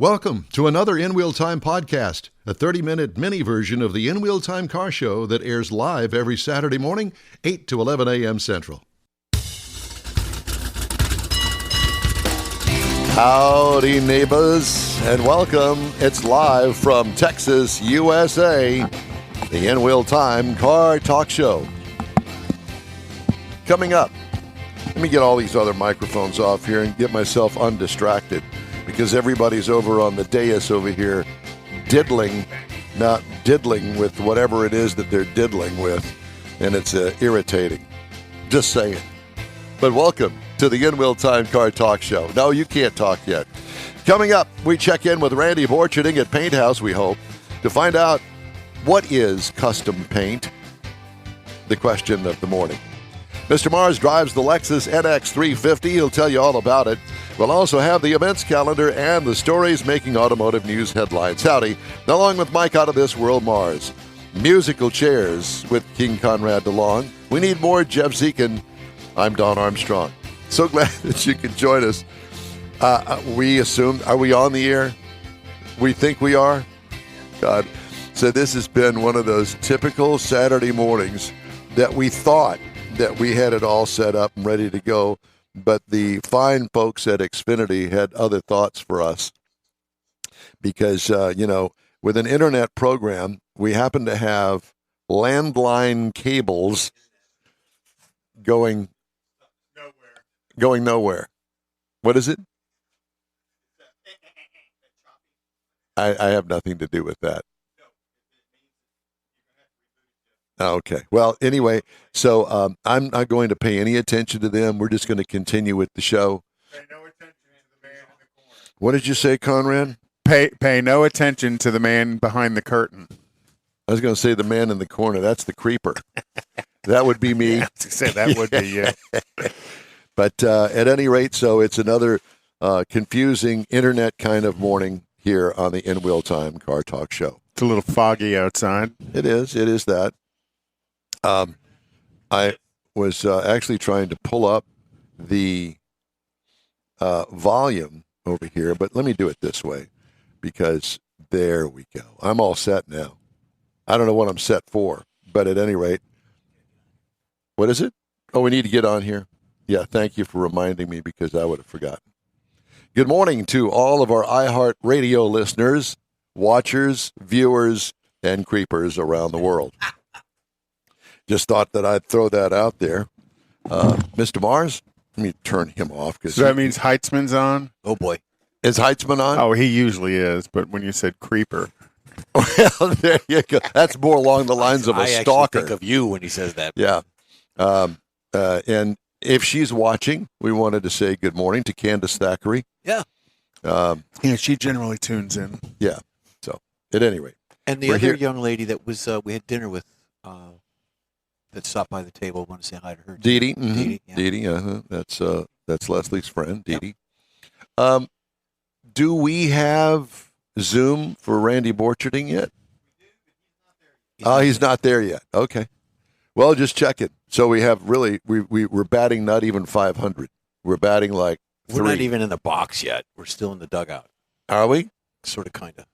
Welcome to another In Wheel Time podcast, a 30-minute mini version of the In Wheel Time car show that airs live every Saturday morning, 8 to 11 a.m. Central. Howdy, neighbors, and welcome. It's live from Texas, USA, the In Wheel Time car talk show. Coming up, let me get all these other microphones off here and get myself undistracted, because everybody's over on the dais over here diddling with whatever it is that they're diddling with, and it's irritating. Just saying. But welcome to the In Wheel Time Car Talk Show. No, you can't talk yet. Coming up, we check in with Randy Borcherding at Paint House, we hope, to find out what is custom paint, the question of the morning. Mr. Mars drives the Lexus NX 350. He'll tell you all about it. We'll also have the events calendar and the stories making automotive news headlines. Howdy, along with Mike Out of This World Mars. Musical chairs with King Conrad DeLong. We need more Jeff Zekin. I'm Don Armstrong. So glad that you can join us. We assume, are we on the air? We think we are? God. So this has been one of those typical Saturday mornings that we thought that we had it all set up and ready to go, but the fine folks at Xfinity had other thoughts for us because, with an internet program, we happen to have landline cables going nowhere. What is it? I have nothing to do with that. Okay. Well, anyway, so I'm not going to pay any attention to them. We're just going to continue with the show. Pay no attention to the man in the corner. What did you say, Conrad? Pay no attention to the man behind the curtain. I was going to say the man in the corner. That's the creeper. That would be me. Yeah, say that would be you. But at any rate, so it's another confusing internet kind of morning here on the In Wheel Time Car Talk Show. It's a little foggy outside. It is. It is that. I was actually trying to pull up the volume over here, but let me do it this way because there we go. I'm all set now. I don't know what I'm set for, but at any rate, what is it? Oh, we need to get on here. Yeah, thank you for reminding me because I would have forgotten. Good morning to all of our iHeart Radio listeners, watchers, viewers, and creepers around the world. Just thought that I'd throw that out there. Mr. Mars, let me turn him off. So that means Heitzman's on? Oh, boy. Is Heitzman on? Oh, he usually is, but when you said creeper. Well, there you go. That's more along the lines of a stalker. I think of you when he says that. Yeah. And if she's watching, we wanted to say good morning to Candace Thackeray. Yeah. She generally tunes in. Yeah. So, at any rate. And the other young lady that was we had dinner with that stopped by the table. I want to say hi to her. Dee Dee. Mm-hmm. Dee Dee, yeah. Dee Dee, that's Leslie's friend, Dee Dee. Do we have Zoom for Randy Borcherding yet? He's not there yet. Okay. Well, just check it. So we have really, we're batting not even 500. We're batting like 3. We're not even in the box yet. We're still in the dugout. Are we? Sort of, kind of.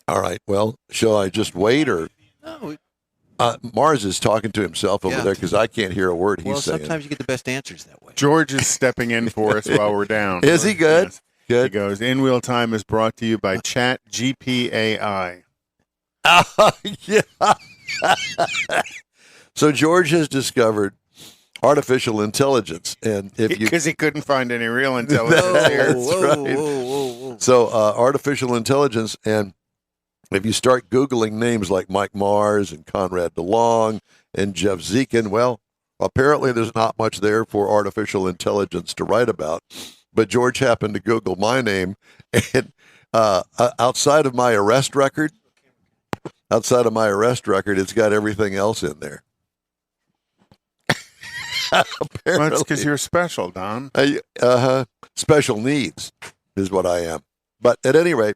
All right. Well, shall I just wait or? No. Mars is talking to himself over there because I can't hear a word he's saying. Well, sometimes you get the best answers that way. George is stepping in for us while we're down. Is he good? Yes. Good. He goes, In Wheel Time is brought to you by Chat GPAI. Yeah. So George has discovered artificial intelligence, and because he couldn't find any real intelligence here. That's right. Whoa. So artificial intelligence, and if you start Googling names like Mike Mars and Conrad DeLong and Jeff Zekin, well, apparently there's not much there for artificial intelligence to write about. But George happened to Google my name, and outside of my arrest record, it's got everything else in there. Well, it's because you're special, Don. Special needs is what I am. But at any rate,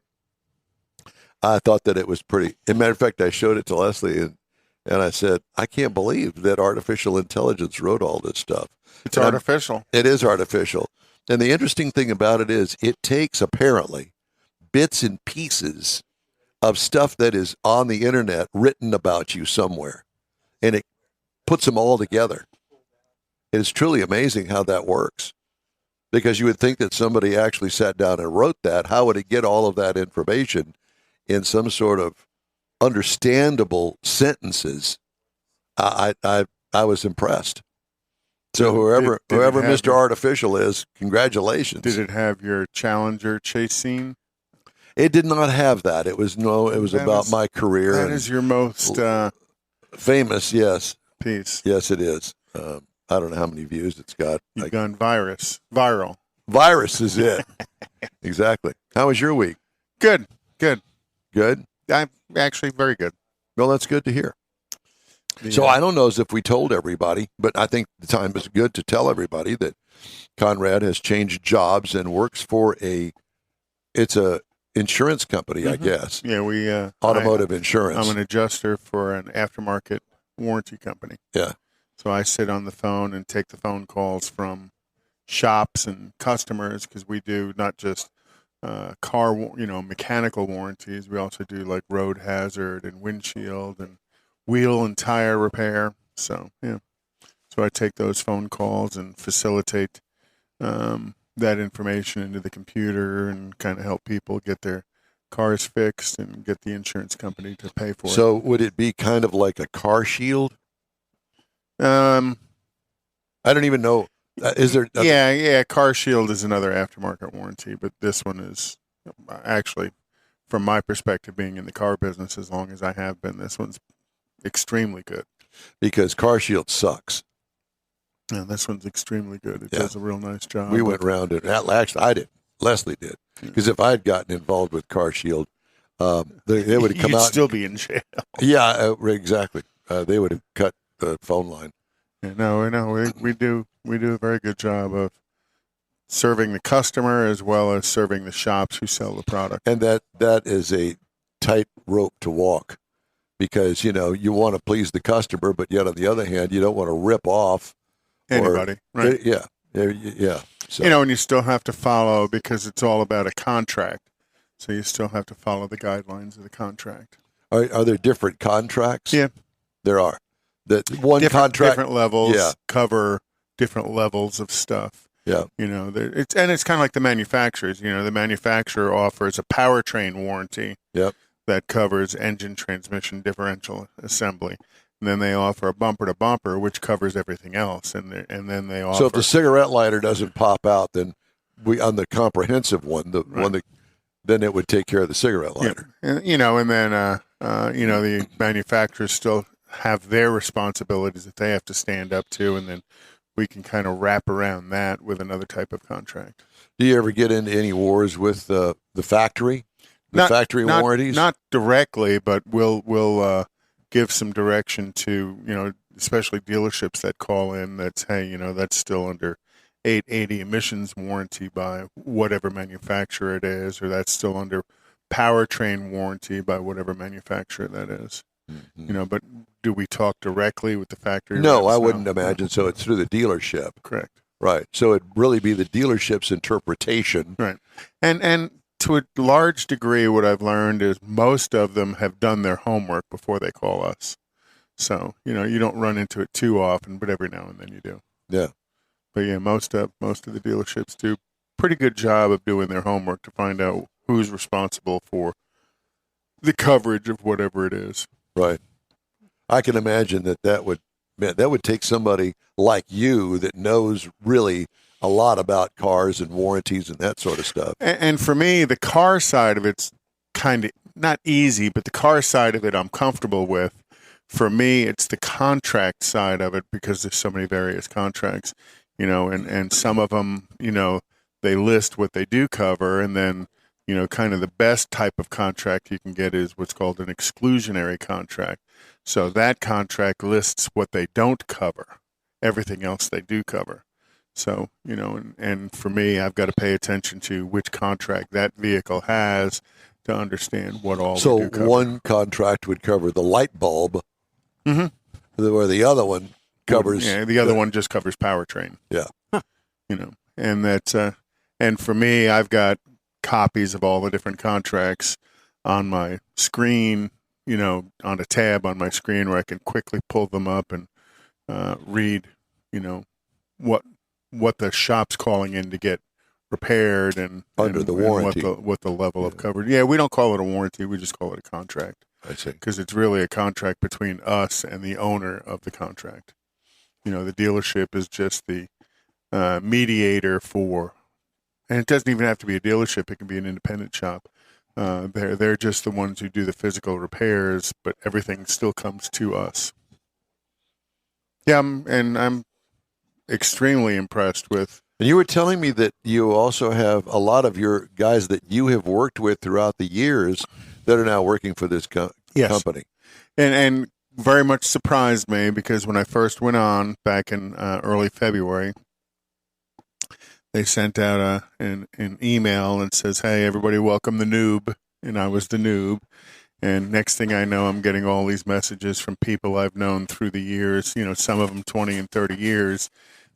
I thought that it was pretty. As a matter of fact, I showed it to Leslie, and I said, I can't believe that artificial intelligence wrote all this stuff. It's artificial. It is artificial. And the interesting thing about it is it takes, apparently, bits and pieces of stuff that is on the internet written about you somewhere, and it puts them all together. It's truly amazing how that works, because you would think that somebody actually sat down and wrote that. How would it get all of that information in some sort of understandable sentences? I was impressed. So whoever Mr. Artificial is, congratulations. Did it have your Challenger chase scene? It did not have that. It was about my career. That is your most famous, yes. piece. Yes, it is. I don't know how many views it's got. You've gone viral. Virus is it. Exactly. How was your week? Good. Good? I'm actually very good. Well, that's good to hear. So I don't know as if we told everybody, but I think the time is good to tell everybody that Conrad has changed jobs and works for it's a insurance company, I guess. Yeah, automotive insurance. I'm an adjuster for an aftermarket warranty company. Yeah. So I sit on the phone and take the phone calls from shops and customers, because we do not just car, mechanical warranties. We also do like road hazard and windshield and wheel and tire repair. So, yeah. So I take those phone calls and facilitate that information into the computer and kind of help people get their cars fixed and get the insurance company to pay for it. So would it be kind of like a car shield? I don't even know. Is there? Yeah. Car Shield is another aftermarket warranty, but this one is actually, from my perspective, being in the car business as long as I have been, this one's extremely good. Because Car Shield sucks. Yeah, this one's extremely good. It does a real nice job. We went around it. Actually, I did. Leslie did. Because if I had gotten involved with Car Shield, they would have come out. You'd still be in jail. Yeah, exactly. They would have cut the phone line. Yeah, no, we do a very good job of serving the customer as well as serving the shops who sell the product. And that is a tight rope to walk, because you want to please the customer, but yet on the other hand, you don't want to rip off anybody. Right? Yeah. So. And you still have to follow, because it's all about a contract. So you still have to follow the guidelines of the contract. Are there different contracts? Yeah, there are. Different levels cover different levels of stuff. Yeah. It's kind of like the manufacturers. The manufacturer offers a powertrain warranty. Yep. That covers engine, transmission, differential assembly. And then they offer a bumper to bumper, which covers everything else. And then they offer. So if the cigarette lighter doesn't pop out, then on the comprehensive one, then it would take care of the cigarette lighter. Yeah. And then the manufacturers still have their responsibilities that they have to stand up to, and then we can kind of wrap around that with another type of contract. Do you ever get into any wars with the factory? Factory warranties? Not directly, but we'll give some direction to, especially dealerships that call in that's, hey, that's still under 880 emissions warranty by whatever manufacturer it is, or that's still under powertrain warranty by whatever manufacturer that is. Mm-hmm. But do we talk directly with the factory? No, I wouldn't imagine. So it's through the dealership. Correct. Right. So it'd really be the dealership's interpretation. Right. And to a large degree, what I've learned is most of them have done their homework before they call us. So, you don't run into it too often, but every now and then you do. Yeah. But yeah, most of the dealerships do a pretty good job of doing their homework to find out who's responsible for the coverage of whatever it is. Right. I can imagine that would take somebody like you that knows really a lot about cars and warranties and that sort of stuff. And for me, the car side of it's kind of not easy, but the car side of it I'm comfortable with. For me, it's the contract side of it, because there's so many various contracts, and some of them, they list what they do cover, and then kind of the best type of contract you can get is what's called an exclusionary contract. So that contract lists what they don't cover, everything else they do cover. So, and for me, I've got to pay attention to which contract that vehicle has to understand what all so we do cover. One contract would cover the light bulb, where the other one covers. Yeah, the other one just covers powertrain. Yeah. And that's, and for me, I've got copies of all the different contracts on my screen, on a tab on my screen where I can quickly pull them up and read, what the shop's calling in to get repaired and Under the warranty. and what the level of coverage. Yeah, we don't call it a warranty. We just call it a contract. I see. Because it's really a contract between us and the owner of the contract. The dealership is just the mediator for, and it doesn't even have to be a dealership. It can be an independent shop. They're just the ones who do the physical repairs, but everything still comes to us. Yeah, I'm extremely impressed with. And you were telling me that you also have a lot of your guys that you have worked with throughout the years that are now working for this company. And very much surprised me because when I first went on back in early February, they sent out an email and says, "Hey, everybody, welcome the noob." And I was the noob. And next thing I know, I'm getting all these messages from people I've known through the years, some of them 20 and 30 years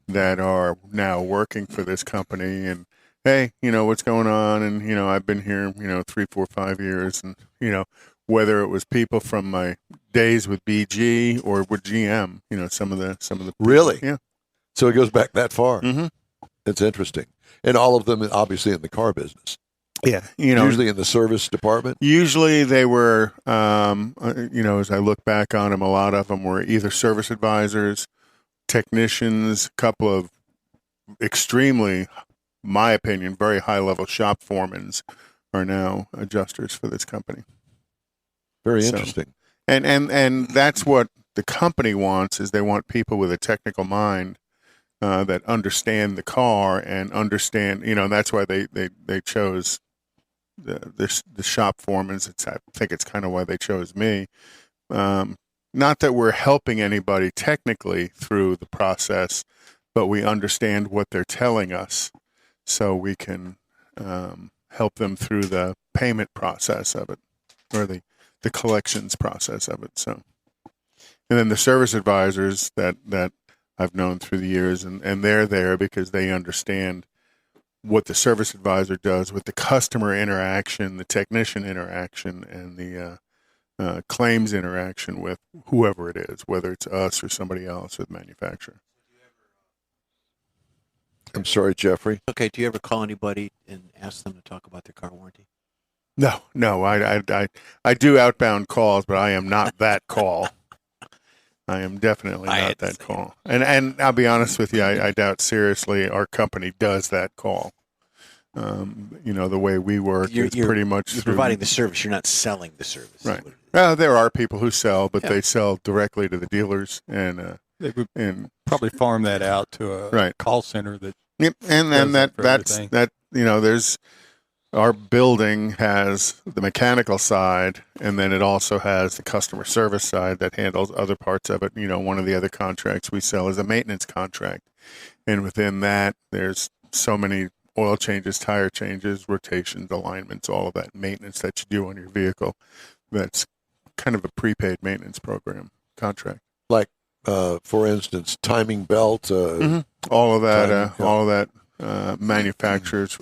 that are now working for this company. And, hey, what's going on? And, I've been here, 3, 4, 5 years. And, whether it was people from my days with BG or with GM, some of the people. Really? Yeah. So it goes back that far. Mm-hmm. It's interesting. And all of them obviously in the car business. Yeah. Usually in the service department. Usually they were, as I look back on them, a lot of them were either service advisors, technicians, a couple of extremely, my opinion, very high-level shop foremans are now adjusters for this company. Very interesting. And that's what the company wants, is they want people with a technical mind that understand the car and understand, and that's why they chose the shop foremans. I think it's kind of why they chose me. Not that we're helping anybody technically through the process, but we understand what they're telling us, so we can help them through the payment process of it, or the collections process of it. So, and then the service advisors that I've known through the years, and they're there because they understand what the service advisor does with the customer interaction, the technician interaction, and the claims interaction with whoever it is, whether it's us or somebody else or the manufacturer. I'm sorry, Jeffrey. Okay, do you ever call anybody and ask them to talk about their car warranty? No, I do outbound calls, but I am not that call. I am definitely not that call. And I'll be honest with you, I doubt seriously our company does that call. The way we work is pretty much you're providing the service. You're not selling the service. Right. Well, there are people who sell, but they sell directly to the dealers, and they would probably farm that out to a call center that. Yep, and then that's there's. Our building has the mechanical side, and then it also has the customer service side that handles other parts of it. One of the other contracts we sell is a maintenance contract. And within that, there's so many oil changes, tire changes, rotations, alignments, all of that maintenance that you do on your vehicle. That's kind of a prepaid maintenance program contract. Like, for instance, timing belt. All of that. Manufacturers'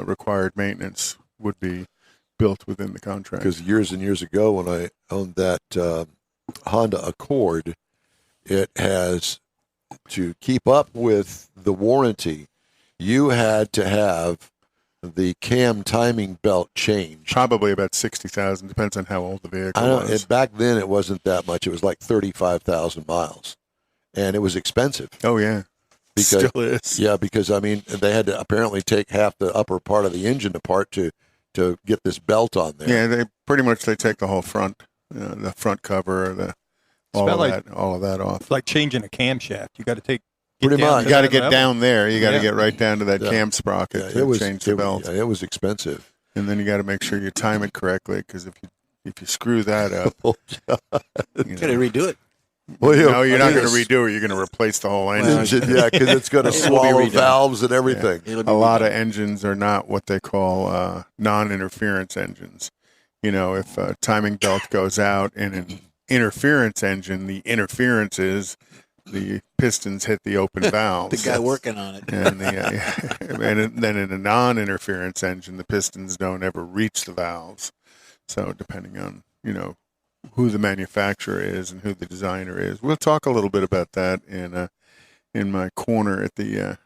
required maintenance would be built within the contract. Because years and years ago, when I owned that Honda Accord, it has, to keep up with the warranty, you had to have the cam timing belt changed. Probably about $60,000, depends on how old the vehicle was. Back then, it wasn't that much. It was like 35,000 miles, and it was expensive. Oh yeah. Because, still is. Yeah, because they had to apparently take half the upper part of the engine apart to get this belt on there. Yeah, they take the whole front, the front cover, all of that off. It's like changing a camshaft. You got to take. Pretty much. You got to get down there. You got to get right down to that cam sprocket to change the belt. It was expensive. And then you got to make sure you time it correctly, because if you screw that up, you got to redo it. Well, no, you're not going to redo it. You're going to replace the whole engine. Yeah, because it's going to swallow valves and everything. Yeah. A lot of engines are not what they call non-interference engines. If a timing belt goes out in an interference engine, the interference is the pistons hit the open valves. The guy working on it. And then in a non-interference engine, the pistons don't ever reach the valves. So depending on, who the manufacturer is and who the designer is. We'll talk a little bit about that in my corner at the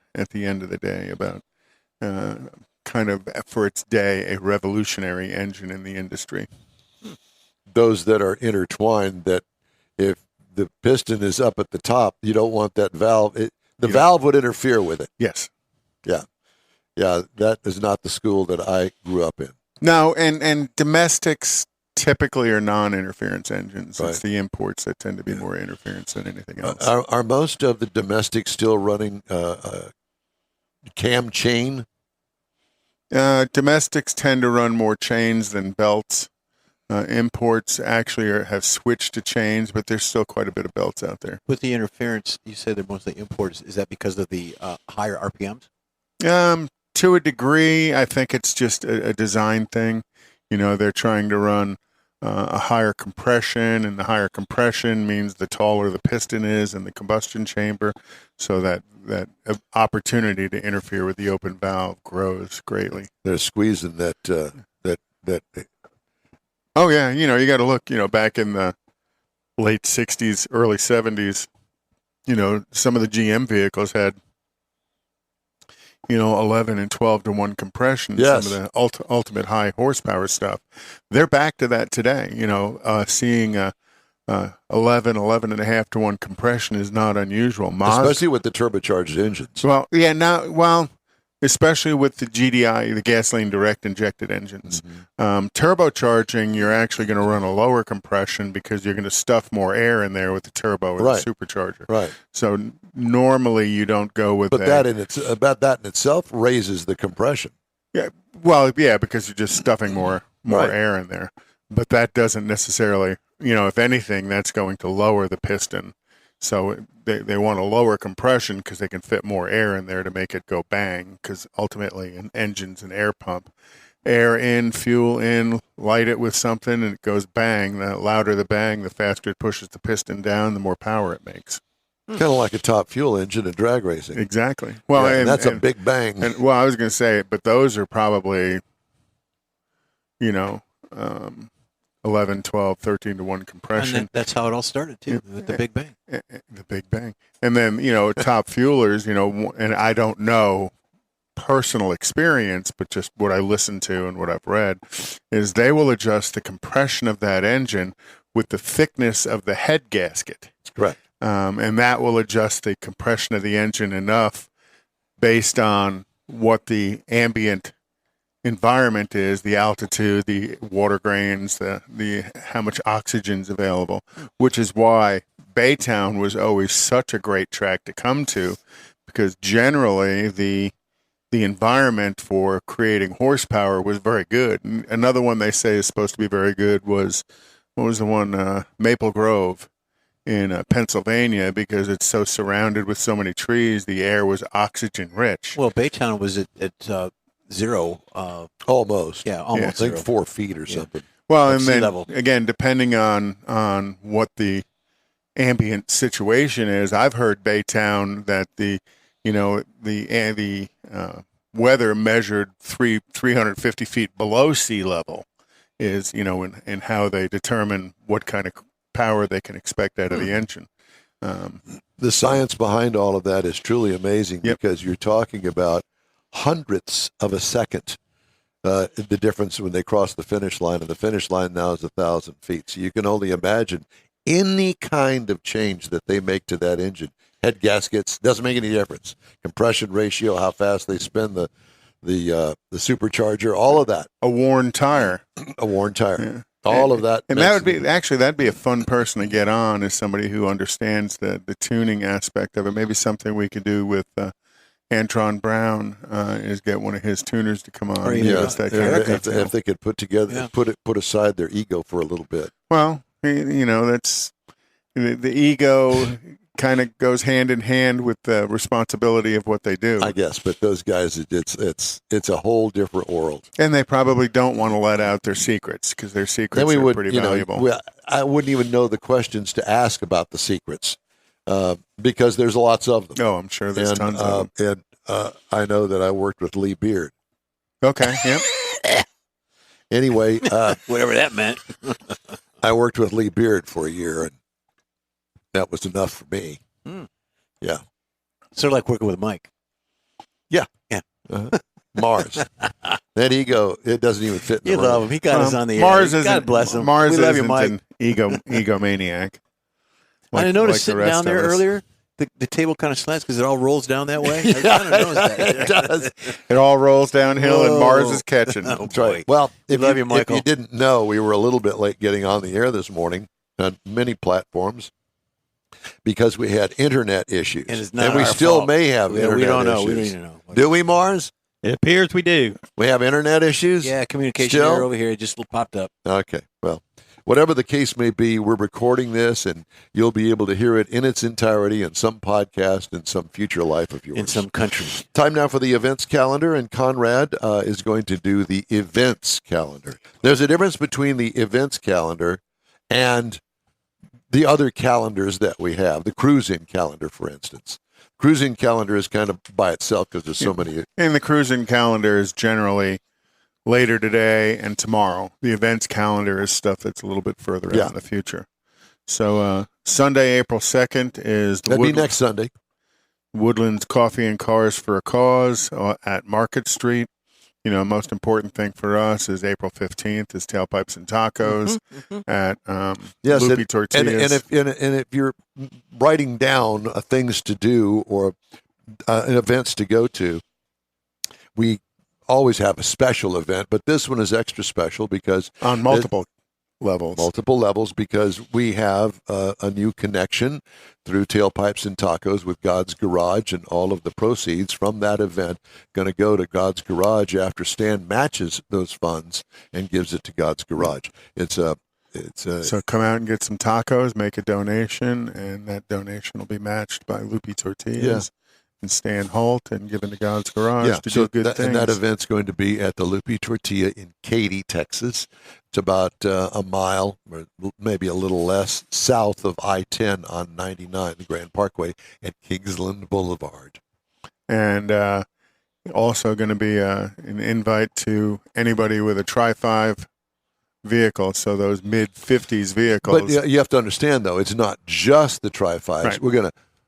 end of the day about kind of, for its day, a revolutionary engine in the industry. Those that are intertwined, that if the piston is up at the top, you don't want that valve. The valve would interfere with it. Yes. Yeah. Yeah, that is not the school that I grew up in. No, and domestics typically are non-interference engines. Right. It's the imports that tend to be more interference than anything else. Are most of the domestics still running cam chain? Domestics tend to run more chains than belts. Imports actually have switched to chains, but there's still quite a bit of belts out there. With the interference, you say they're mostly imports. Is that because of the higher RPMs? To a degree, I think it's just a design thing. They're trying to run a higher compression, and the higher compression means the taller the piston is in the combustion chamber, so that opportunity to interfere with the open valve grows greatly. They're squeezing that. Oh yeah, you got to look. Back in the late '60s, early '70s, some of the GM vehicles had 11 and 12 to 1 compression. Yes. Some of the ultimate high horsepower stuff. They're back to that today. Seeing 11 and a half to 1 compression is not unusual. Especially with the turbocharged engines. Well, yeah, especially with the GDI, the gasoline direct injected engines. Mm-hmm. Turbocharging, you're actually going to run a lower compression because you're going to stuff more air in there with the turbo or the supercharger. Right. So normally you don't go with that. But that in itself raises the compression. Yeah. Well, yeah, because you're just stuffing more Right. air in there. But that doesn't necessarily, if anything, that's going to lower the piston. So they want a lower compression because they can fit more air in there to make it go bang, because ultimately an engine's an air pump. Air in, fuel in, light it with something, and it goes bang. The louder the bang, the faster it pushes the piston down, the more power it makes. Kind of like a top fuel engine in drag racing. Exactly. Well, and that's a big bang. I was going to say, but those are probably, 11, 12, 13 to 1 compression. And that's how it all started, too, with the Big Bang. The Big Bang. And then, top fuelers, and I don't know personal experience, but just what I listen to and what I've read, is they will adjust the compression of that engine with the thickness of the head gasket. That's correct. And that will adjust the compression of the engine enough based on what the ambient environment is, the altitude, the water grains, the how much oxygen's available, which is why Baytown was always such a great track to come to, because generally the environment for creating horsepower was very good. And another one they say is supposed to be very good was, what was the one, Maple Grove in Pennsylvania, because it's so surrounded with so many trees, the air was oxygen rich. Well, Baytown was at zero. Almost. Yeah, almost. I think 4 feet or something. Well, and then level. Again, depending on what the ambient situation is, I've heard Baytown that the weather measured 350 feet below sea level is in how they determine what kind of power they can expect out of the engine. The science behind all of that is truly amazing. Yep. Because you're talking about hundredths of a second, the difference when they cross the finish line, and the finish line now is 1,000 feet. So you can only imagine any kind of change that they make to that engine. Head gaskets, doesn't make any difference. Compression ratio, how fast they spin the supercharger, all of that. A worn tire. Yeah. All of that. And that'd be a fun person to get on, as somebody who understands the tuning aspect of it. Maybe something we could do with Antron Brown is get one of his tuners to come on. Or if they could put aside their ego for a little bit. Well, that's the ego kind of goes hand in hand with the responsibility of what they do. I guess, but those guys, it's a whole different world. And they probably don't want to let out their secrets, because their secrets are pretty valuable. I wouldn't even know the questions to ask about the secrets. because there's lots of them. Oh, I'm sure there's tons of them. And I know that I worked with Lee Beard. Okay, yep. Anyway, Whatever that meant. I worked with Lee Beard for a year, and that was enough for me. Yeah. Sort of like working with Mike. Yeah. Yeah. Mars. That ego, it doesn't even fit in the You room. love him. He got us on the Mars air. isn't, God bless him. Mars we love you, isn't Mike. an egomaniac. I noticed the sitting rest down there of us. earlier, the table kind of slants because it all rolls down that way. I Yeah, kind of noticed that. it does. It all rolls downhill, and Mars is catching. Oh, That's right. boy. Well, if love you, you, Michael. if you didn't know, we were a little bit late getting on the air this morning on many platforms because we had internet issues. And it's not we our still fault. may have internet We don't know. issues. We don't even know. Do we, Mars? It appears we do. We have internet issues? Yeah, communication Still? error over here. It just popped up. Okay. Well, whatever the case may be, we're recording this, and you'll be able to hear it in its entirety in some podcast in some future life of yours. In some country. Time now for the events calendar, and Conrad is going to do the events calendar. There's a difference between the events calendar and the other calendars that we have, the cruising calendar, for instance. Cruising calendar is kind of by itself because there's so many. And the cruising calendar is generally later today and tomorrow. The events calendar is stuff that's a little bit further out in the future. So Sunday, April 2nd is the That'd be next Sunday. Woodlands Coffee and Cars for a Cause at Market Street. You know, most important thing for us is April 15th is Tailpipes and Tacos at Loopy Tortillas. And if you're writing down things to do or events to go to, we always have a special event, but this one is extra special because on multiple levels because we have a new connection through Tailpipes and Tacos with God's Garage, and all of the proceeds from that event going to go to God's Garage after Stan matches those funds and gives it to God's Garage. So come out and get some tacos, make a donation, and that donation will be matched by Loopy Tortillas and Stan Holt and given to God's Garage to do good things. And that event's going to be at the Loopy Tortilla in Katy, Texas. It's about a mile, or maybe a little less, south of I-10 on 99, the Grand Parkway at Kingsland Boulevard. And also going to be an invite to anybody with a Tri-5 vehicle, so those mid-50s vehicles. But you have to understand, though, it's not just the Tri-5s. Right.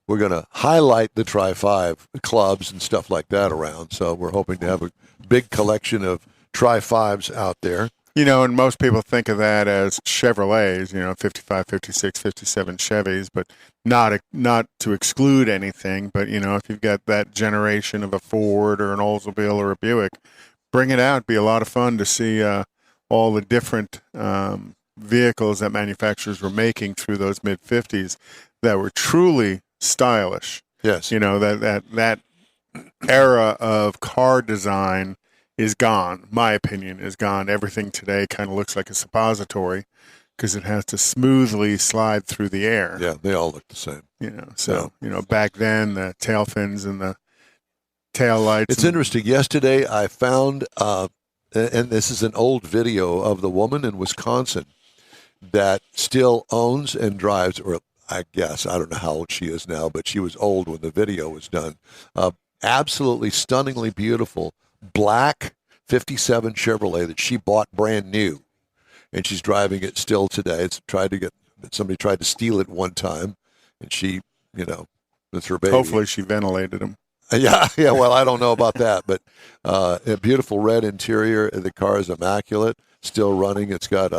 We're gonna highlight the Tri-5 clubs and stuff like that around. So we're hoping to have a big collection of Tri-5s out there. You know, and most people think of that as Chevrolets, 55, 56, 57 Chevys, but not to exclude anything. But, if you've got that generation of a Ford or an Oldsmobile or a Buick, bring it out. It'd be a lot of fun to see all the different vehicles that manufacturers were making through those mid-50s that were truly stylish. Yes. That era of car design is gone. My opinion is gone. Everything today kind of looks like a suppository because it has to smoothly slide through the air. Yeah, they all look the same. Back then the tail fins and the tail lights. It's interesting. Yesterday I found, and this is an old video of the woman in Wisconsin that still owns and drives, or I guess, I don't know how old she is now, but she was old when the video was done. Absolutely stunningly beautiful black 57 Chevrolet that she bought brand new, and she's driving it still today. Somebody tried to steal it one time, and she, that's her baby. Hopefully she ventilated them. Yeah. Well, I don't know about that, but a beautiful red interior. The car is immaculate, still running. It's got,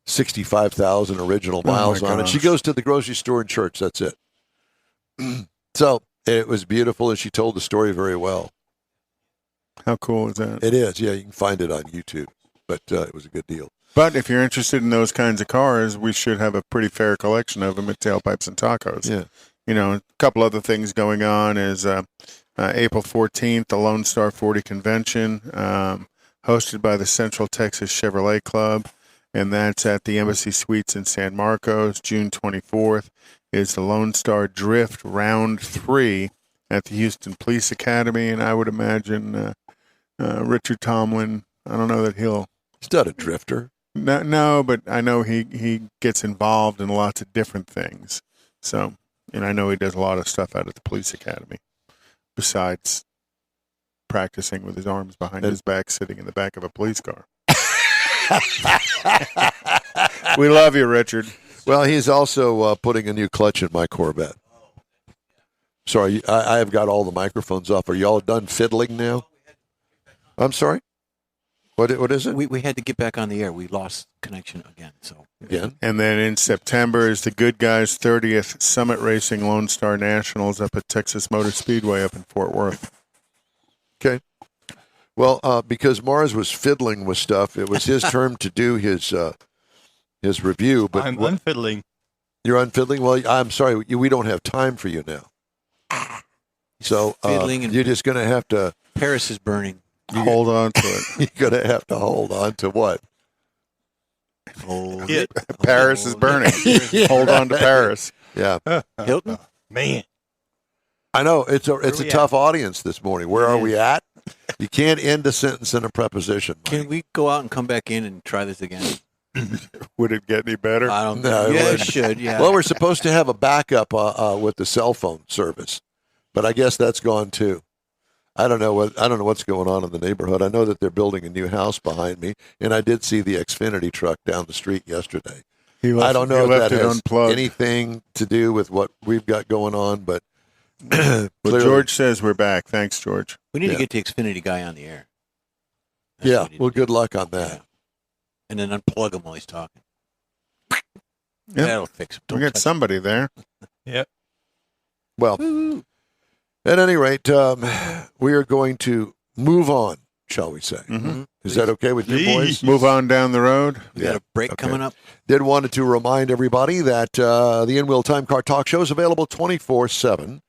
65,000 original miles on it. She goes to the grocery store and church. That's it. So it was beautiful, and she told the story very well. How cool is that? It is. Yeah, you can find it on YouTube, but it was a good deal. But if you're interested in those kinds of cars, we should have a pretty fair collection of them at Tailpipes and Tacos. Yeah. A couple other things going on is April 14th, the Lone Star 40 Convention, hosted by the Central Texas Chevrolet Club, and that's at the Embassy Suites in San Marcos. June 24th is the Lone Star Drift Round 3 at the Houston Police Academy, and I would imagine Richard Tomlin, I don't know that he's not a drifter. No, but I know he gets involved in lots of different things. So And I know he does a lot of stuff out at the police academy, besides practicing with his arms behind his back, sitting in the back of a police car. We love you, Richard. Well, he's also putting a new clutch in my Corvette. Sorry, I have got all the microphones off. Are you all done fiddling now? I'm sorry? What is it? We had to get back on the air. We lost connection again. So Again? And then in September is the Good Guys 30th Summit Racing Lone Star Nationals up at Texas Motor Speedway up in Fort Worth. Okay. Well, because Mars was fiddling with stuff, it was his turn to do his review. But I'm unfiddling. You're unfiddling? Well, I'm sorry. We don't have time for you now. So Fiddling and you're just going to have to Paris is burning. Hold on to it. you're going to have to hold on to what? Hold Yeah. it. Paris is burning. Hold on to Paris. Yeah. Hilton. Man. I know it's a we tough audience this morning. Where are we at? You can't end a sentence in a preposition. Mike. Can we go out and come back in and try this again? Would it get any better? I don't No, know. it Yeah, it wouldn't. should. Yeah. Well, we're supposed to have a backup with the cell phone service, but I guess that's gone too. I don't know what's going on in the neighborhood. I know that they're building a new house behind me, and I did see the Xfinity truck down the street yesterday. I don't know if that has unplugged. anything to do with what we've got going on, but Well, clearly- George says we're back. Thanks, George. we need yeah. to get the Xfinity guy on the air. That's yeah. what we need Well, to do. good luck on that. Yeah. And then unplug him while he's talking. Yep. That'll fix him. We Don't got touch somebody there. Well, him. at any rate, we are going to move on, shall we say? Mhm. Is that okay with you boys? Move on down the road. We got a break Okay. coming up. Did wanted to remind everybody that the In-Wheel Time Car Talk Show is available 24/7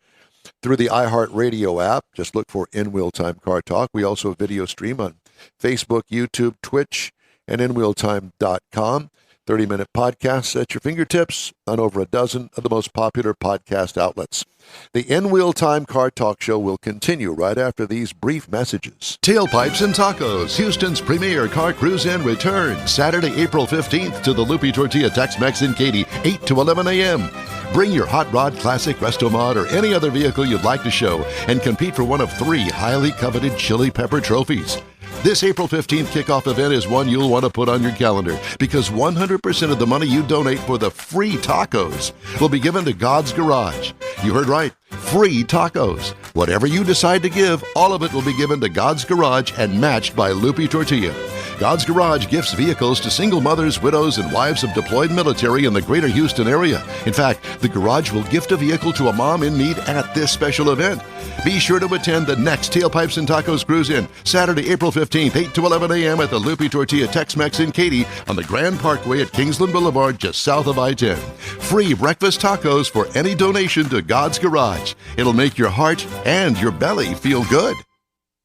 through the iHeartRadio app. Just look for In-Wheel Time Car Talk. We also video stream on Facebook, YouTube, Twitch, and InWheelTime.com. 30-minute podcasts at your fingertips on over a dozen of the most popular podcast outlets. The In-Wheel Time Car Talk Show will continue right after these brief messages. Tailpipes and Tacos, Houston's premier car cruise-in returns Saturday, April 15th to the Lupi Tortilla Tex-Mex in Katy, 8 to 11 a.m. Bring your Hot Rod Classic, Restomod, or any other vehicle you'd like to show and compete for one of 3 highly coveted Chili Pepper trophies. This April 15th kickoff event is one you'll want to put on your calendar because 100% of the money you donate for the free tacos will be given to God's Garage. You heard right. Free tacos. Whatever you decide to give, all of it will be given to God's Garage and matched by Lupi Tortilla. God's Garage gifts vehicles to single mothers, widows, and wives of deployed military in the greater Houston area. In fact, the Garage will gift a vehicle to a mom in need at this special event. Be sure to attend the next Tailpipes and Tacos Cruise-In, Saturday, April 15th, 8 to 11 a.m. at the Lupi Tortilla Tex-Mex in Katy on the Grand Parkway at Kingsland Boulevard, just south of I-10. Free breakfast tacos for any donation to God's Garage. It'll make your heart and your belly feel good.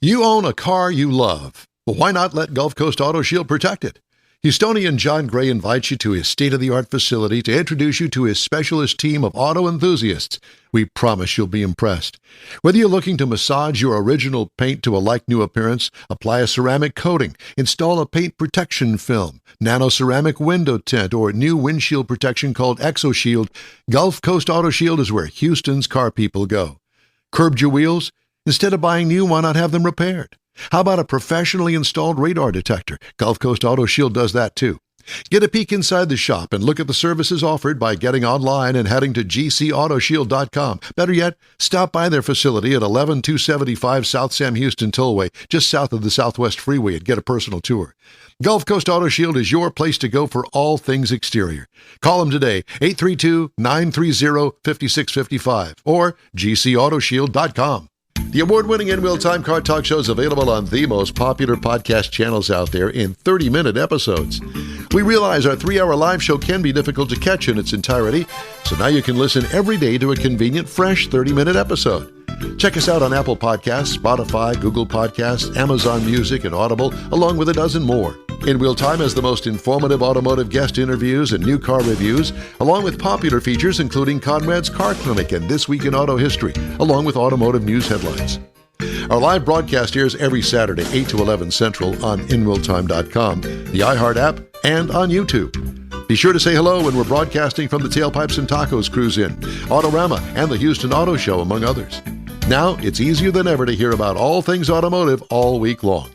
You own a car you love. Well, why not let Gulf Coast Auto Shield protect it? Houstonian John Gray invites you to his state-of-the-art facility to introduce you to his specialist team of auto enthusiasts. We promise you'll be impressed. Whether you're looking to massage your original paint to a like-new appearance, apply a ceramic coating, install a paint protection film, nano-ceramic window tint, or new windshield protection called ExoShield, Gulf Coast Auto Shield is where Houston's car people go. Curbed your wheels? Instead of buying new, why not have them repaired? How about a professionally installed radar detector? Gulf Coast Auto Shield does that too. Get a peek inside the shop and look at the services offered by getting online and heading to gcautoshield.com. Better yet, stop by their facility at 11275 South Sam Houston Tollway, just south of the Southwest Freeway, and get a personal tour. Gulf Coast Auto Shield is your place to go for all things exterior. Call them today, 832-930-5655 or gcautoshield.com. The award-winning In-Wheel Time Car Talk Show is available on the most popular podcast channels out there in 30-minute episodes. We realize our 3-hour live show can be difficult to catch in its entirety, so now you can listen every day to a convenient, fresh 30-minute episode. Check us out on Apple Podcasts, Spotify, Google Podcasts, Amazon Music, and Audible, along with a dozen more. In-Wheel Time has the most informative automotive guest interviews and new car reviews, along with popular features including Conrad's Car Clinic and This Week in Auto History, along with automotive news headlines. Our live broadcast airs every Saturday, 8 to 11 Central on InWheelTime.com, the iHeart app, and on YouTube. Be sure to say hello when we're broadcasting from the Tailpipes and Tacos Cruise In, Autorama, and the Houston Auto Show, among others. Now, it's easier than ever to hear about all things automotive all week long.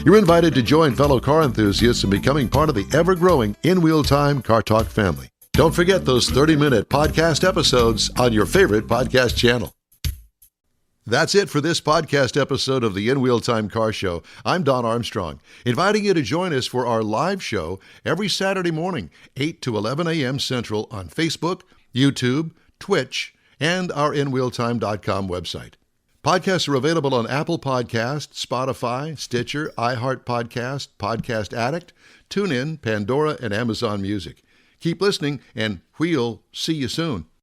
You're invited to join fellow car enthusiasts in becoming part of the ever-growing In Wheel Time Car Talk family. Don't forget those 30-minute podcast episodes on your favorite podcast channel. That's it for this podcast episode of the In Wheel Time Car Show. I'm Don Armstrong, inviting you to join us for our live show every Saturday morning, 8 to 11 a.m. Central on Facebook, YouTube, Twitch, and our InWheelTime.com website. Podcasts are available on Apple Podcasts, Spotify, Stitcher, iHeart Podcast, Podcast Addict, TuneIn, Pandora, and Amazon Music. Keep listening, and we'll see you soon.